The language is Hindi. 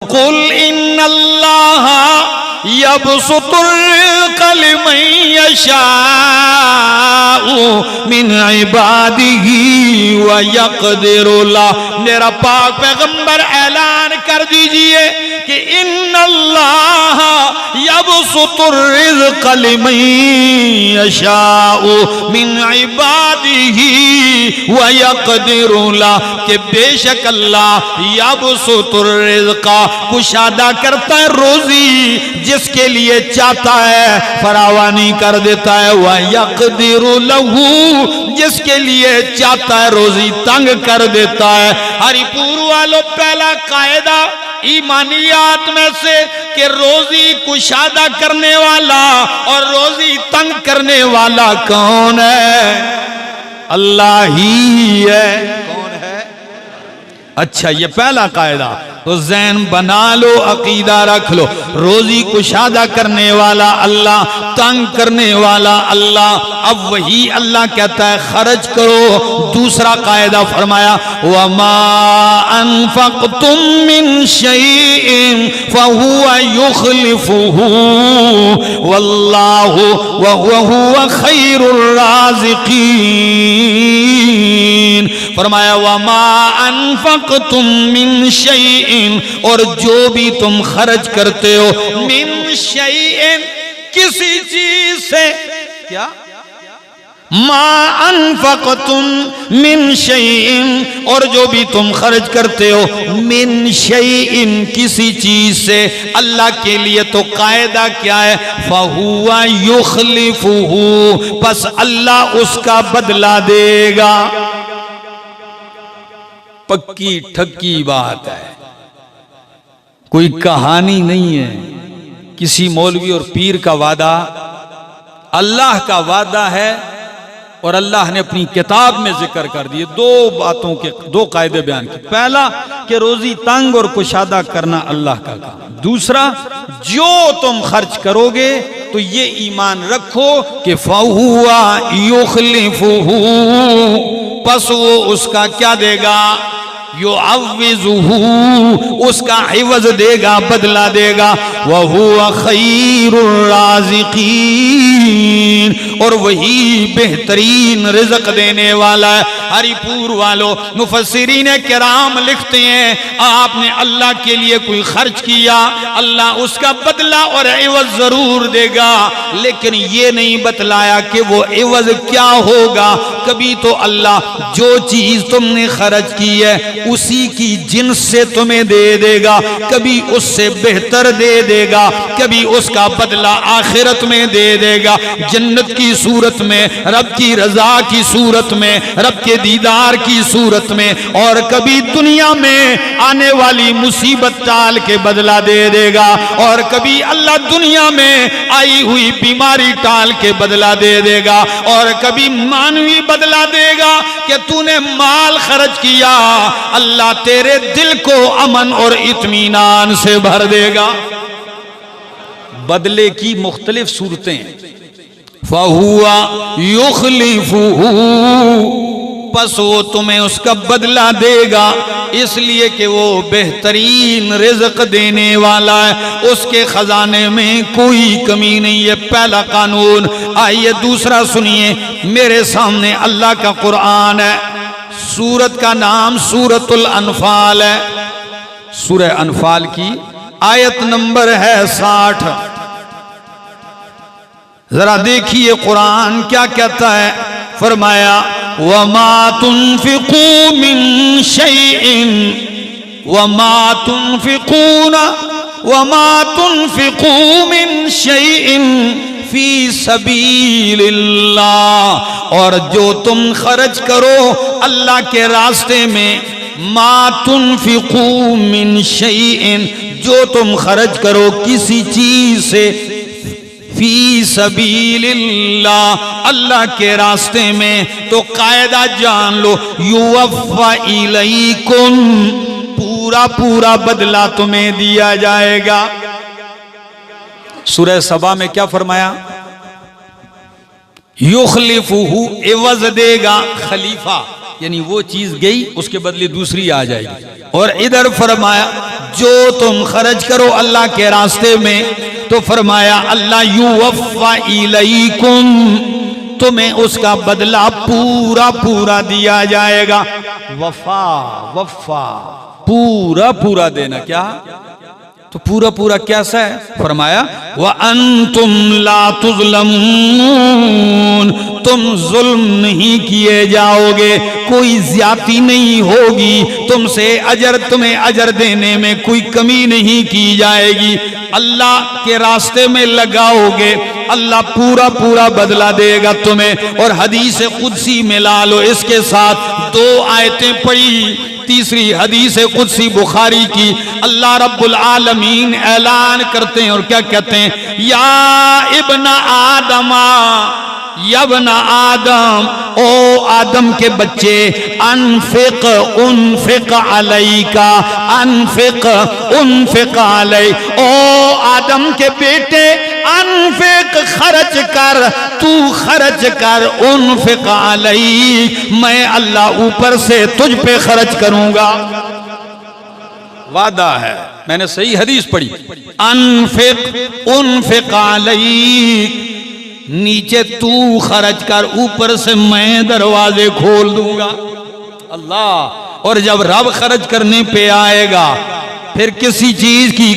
कुल इन्नल्लाह यबसुतुल लिमन यशाउ मिन इबादिही व यक़दिरु लह। मेरा पाक पैगंबर ऐलान कर दीजिए कि इन्नल्लाह यबसुतुल लिमन यशाउ मिन इबादिही व यक़दिरु लह, कि बेशक अल्लाह यबसुतुल रिज़्क़ा कुशादा करता है रोजी जिसके लिए चाहता है, फरावानी कर देता है। वह यक़दिरु लहू जिसके लिए चाहता है रोजी तंग कर देता है। हरिपुर वालों, पहला कायदा ईमानियात में से कि रोजी कुशादा करने वाला और रोजी तंग करने वाला कौन है? अल्लाह ही है। कौन है? अच्छा, ये पहला कायदा तो ज़हन बना लो, अकीदा रख लो। रोजी कुशादा करने वाला अल्लाह, तंग करने वाला अल्लाह। अब वही अल्लाह कहता है खर्च करो। दूसरा कायदा फरमाया वमा अनफक़तुम मिन शैइन फहुवा युख़लिफ़ुहु वल्लाहु वहुवा खैरुर राज़िक़ीन। फरमाया वमा अनफक़तुम मिन शैइन, और जो भी तुम खर्च करते हो, मिन शैइन किसी चीज से, क्या मा अनफक़तुम मिन शैइन, और जो भी तुम खर्च करते हो, मिन शैइन किसी चीज से, अल्लाह के लिए तो कायदा क्या है? फहुवा युख़लिफ़ुहु, बस अल्लाह उसका बदला देगा। पक्की ठक्की बात है, कोई कहानी नहीं है, किसी मौलवी और पीर का वादा, अल्लाह का वादा है। और अल्लाह ने अपनी किताब में जिक्र कर दिए दो बातों के, दो कायदे बयान किए। पहला कि रोजी तंग और कुशादा करना अल्लाह का काम। दूसरा, जो तुम खर्च करोगे तो ये ईमान रखो कि फहुवा युख़लिफ़ुहु, बस वो उसका क्या देगा? युअव्विज़ुहु, उसका इवज़ देगा, बदला देगा। वहुवा खैरुर राज़िक़ीन, और वही बेहतरीन रिज़्क़ देने वाला है। हरिपुर वालों, मुफस्सिरीन किराम लिखते हैं आपने अल्लाह के लिए कोई खर्च किया, अल्लाह उसका बदला और इवज़ जरूर देगा, लेकिन ये नहीं बतलाया कि वो इवज़ क्या होगा। कभी तो अल्लाह जो चीज तुमने खर्च की है उसी की जिन्स से तुम्हें दे देगा, कभी उससे बेहतर दे देगा, कभी उसका बदला आखिरत में दे देगा, जन्नत की सूरत में, रब की रजा की सूरत में, रब के दीदार की सूरत में, और कभी दुनिया में आने वाली मुसीबत टाल के बदला दे देगा, और कभी अल्लाह दुनिया में आई हुई बीमारी टाल के बदला दे देगा, और कभी मानवी बदला देगा कि तूने माल खर्च किया, अल्लाह तेरे दिल को अमन और इत्मीनान से भर देगा। बदले की मुख्तलिफ सूरतें। फहुवा युख़लिफ़ुहु, बस वो तुम्हें उसका बदला देगा, इसलिए कि वो बेहतरीन रिज़्क़ देने वाला है, उसके खजाने में कोई कमी नहीं है। पहला कानून। आइए दूसरा सुनिए, मेरे सामने अल्लाह का कुरान है, सूरत का नाम सूरतुल अनफाल है। सूरह अनफाल की आयत नंबर है 60। जरा देखिए कुरान क्या कहता है। फरमाया वमा तुनफिकू मिन शैइन वमा तुनफिकू मिन शैइन फी सबीलिल्लाह, और जो तुम खर्च करो अल्लाह के रास्ते में, मा तुनफिकू मिन शैइन, जो तुम खर्च करो किसी चीज से, फी सबीलिल्लाह, अल्लाह के रास्ते में, तो कायदा जान लो, युवफ़्फ़ा इलैकुम, पूरा पूरा बदला तुम्हें दिया जाएगा। सूरह सबा में क्या फरमाया? युख़लिफ़ुहु, एवज़ देगा, खलीफा यानी वो चीज गई उसके बदले दूसरी आ जाएगी। और इधर फरमाया जो तुम खर्च करो अल्लाह के रास्ते में, तो फरमाया अल्लाह युवफ़्फ़ा इलैकुम, तुम्हें उसका बदला पूरा पूरा दिया जाएगा। वफा, वफा, पूरा पूरा देना। क्या? तो पूरा पूरा कैसा है? फरमाया व अंतुम ला तुज़लमून, तुम जुल्म नहीं किए जाओगे, कोई ज्यादती नहीं होगी तुमसे, तुम्हें अजर देने में कोई कमी नहीं की जाएगी। अल्लाह के रास्ते में लगाओगे, अल्लाह पूरा पूरा बदला देगा तुम्हें। और हदीस कुदसी में ला लो, इसके साथ 2 आयतें पढ़ी। तीसरी हदीस कुदसी बुखारी की, अल्लाह रब्बुल आलमीन ऐलान करते हैं और क्या कहते हैं? या इब्न आदमा, यब्न आदम, ओ आदम के बच्चे, अनफिक उनफिक अलैका, अनफिक उनफिक अलै, ओ आदम के बेटे, अनफिक खर्च कर, तू खर्च कर, उनफिक अलैक, मैं अल्लाह ऊपर से तुझ पे खर्च करूंगा। वादा है, मैंने सही हदीस पढ़ी। अनफिक उनफिक अलैक, नीचे तू खर्च कर, ऊपर से मैं दरवाजे खोल दूंगा। अल्लाह। और जब रब खर्च करने पे आएगा, फिर किसी चीज की